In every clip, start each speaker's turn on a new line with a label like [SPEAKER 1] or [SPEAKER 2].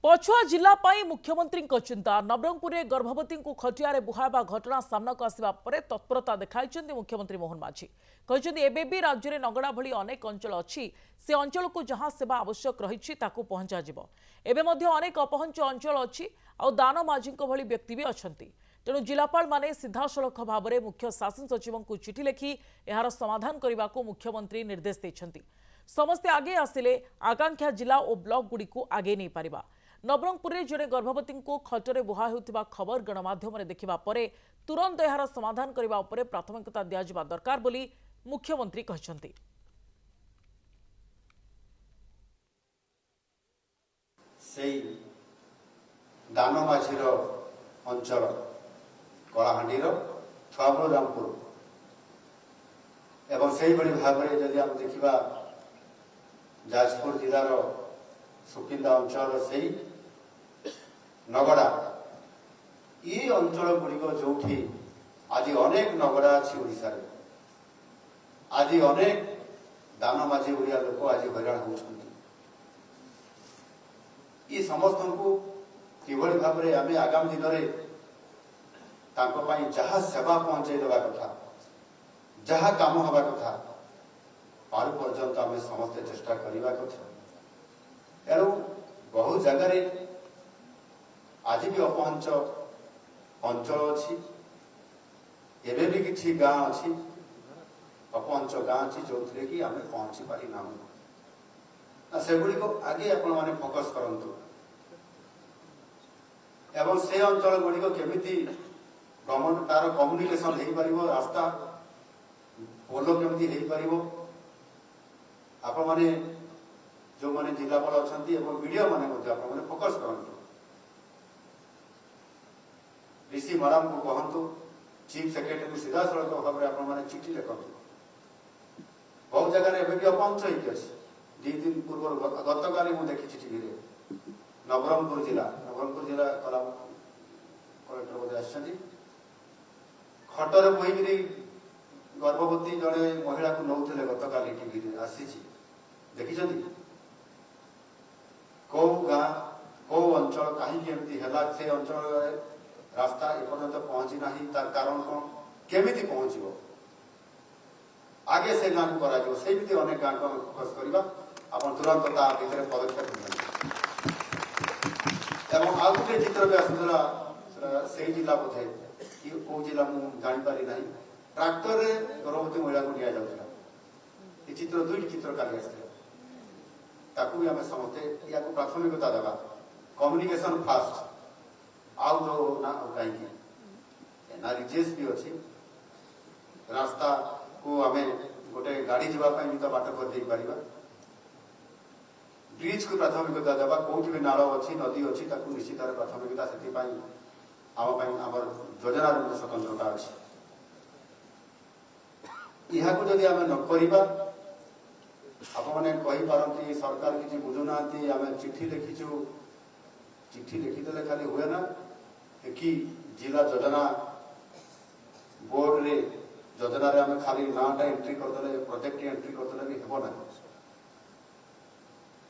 [SPEAKER 1] पछुआ जिला मुख्यमंत्री चिंता नवरंगपुर में गर्भवती को खटिया बुहावा घटना सामना को आसवा पर तत्परता देखा मुख्यमंत्री मोहन माझी कहते एबे भी राज्य में नगड़ा भली अनेक अंचल अच्छी से अंचल को जहां सेवा आवश्यक रही पहुंचा एवं अनेक अपहंच अंचल अच्छी आ दान माझी भली व्यक्ति भी अच्छा तेणु जिलापाल माने सीधासलख भाव में मुख्य शासन सचिव को चिठी लिखि यार समाधान करने को मुख्यमंत्री निर्देश देते समस्ते आगे आसिले आकांक्षा जिला और ब्लॉक गुड़ी को आगे नहीं पारिबा। नवरंगपुर में जड़े गर्भवती को खटरे बुहा होता खबर गणमाध्यम देखा तुरंत यार समाधान करने प्राथमिकता दिया दरकार बोली मुख्यमंत्री कहते।
[SPEAKER 2] दानमाझीर अंचल कलाहांडीर थुआबुरामपुर एवं से भाव में जदि आम देखा जाजपुर जिलार सुकिंदा अंचल से नगड़ा ये अंचल गुड़िक जो आज अनेक नगड़ा अच्छी ओडिशा रे आज अनेक दानमाझी ओडिया लोक आज हैरान होती ये समस्त को किभली भाव में आम आगामी दिन में जहाँ सेवा पहुंचे देवा कथा जहाँ काम हवा कथा पार पर्यंत आम समस्ते चेष्टा करवा कथा एणु बहु जगार आज भी अपहंच अंचल अच्छी एवं भी किसी गाँ अच्छी अपहंच गाँ अच्छी जो थे कि आम पहुंची पारिना से गुड़िक आगे आपण मैंने फोकस करंतु एवं से अंचल गुड़िक केमिति गमन तार कम्युनिकेशन हो पार रास्ता पोल केमती हो पार आपण मैंने जो मैंने जिलापाल अच्छा वीडियो मैंने फोकस करंतु डीसी मैडम को कहतु चीफ सेक्रेटरी को सीधा सड़क भाव में आपने चिठी लिखु बहुत जगह एवं अपहंच होती दिन पूर्व गत काली मुझे देखी टीवी नवरंगपुर जिला कला कलेक्टर बोधे आसछन्ति खटर बोईकरी गर्भवती जड़े महिला को नौले गत काली टीवी आसी देखी कौ गाँ कौ अंचल कहीं से अंचल रास्ता एपर्यंत पहुंची ना तार कारण कौन केमिति पहुंचो आगे से गाँव को करा सेमती अनेक गाँव को फोकस करवा आप तुरंत भर पदक्षेप एवं आउ गोटे चित्र भी आसूला से जिला बोधे कि कौ जिला मुझे जापारी ना ट्राक्टर गर्भवती महिला को नि जाऊला ये चित्र दुईट चित्र काली आसता भी आम समस्ते या प्राथमिकता देवा कम्युनिकेशन फास्ट आउ जो ना कहीं ना रिजेस भी अच्छी रास्ता को आम गोटे गाड़ी जावाई भी तो बाट कर दे पार ब्रिज को प्राथमिकता देवा कौटी भी नाल अच्छी नदी अच्छी निश्चित भाव प्राथमिकता से आम योजना स्वतंत्रता अच्छी यहाँ को जदि आम न आपने सरकार किसी बुझुना आम चिठी लिखीचु चिठी लिखिदे खाली हुए ना कि जिला योजना बोर्ड रे योजना रे आम खाली नाटा एंट्री करदे प्रोजेक्ट एंट्री करदे भी हेबो ना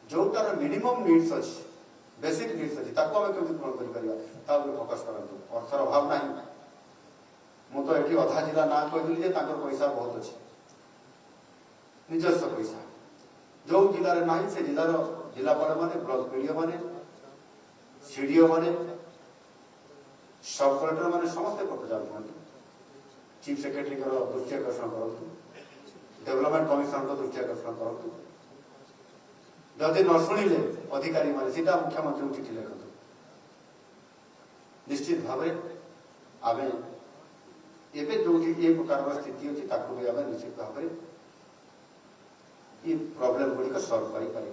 [SPEAKER 2] जोटार मिनिमम नीड्स अच्छी बेसिक नीड्स अच्छी ताको आम केमती पूर्ण कर फोकस करंतु अर्थर अभाव ना मु तो ये अधा जिला ना कहली पैसा बहुत अच्छी निजस्व पैसा जो जिले में ना से जिलार जिलापाल मैंने ब्लॉक पीडीओ मैंने सीडीओ मैंने सब कलेक्टर मैंने समस्ते करते जाते चीफ सेक्रेटरी दृष्टि आकर्षण करूँ डेवलपमेंट कमिशनर को दृष्टि आकर्षण करूँ जदि न शुणिले अधिकारी मैंने सीधा मुख्यमंत्री को चिठी लिखु निश्चित भाव आम एवं जो ये प्रकार स्थिति अच्छी भी आम निश्चित भाव ये प्रॉब्लम गुड़िक सल्व कर।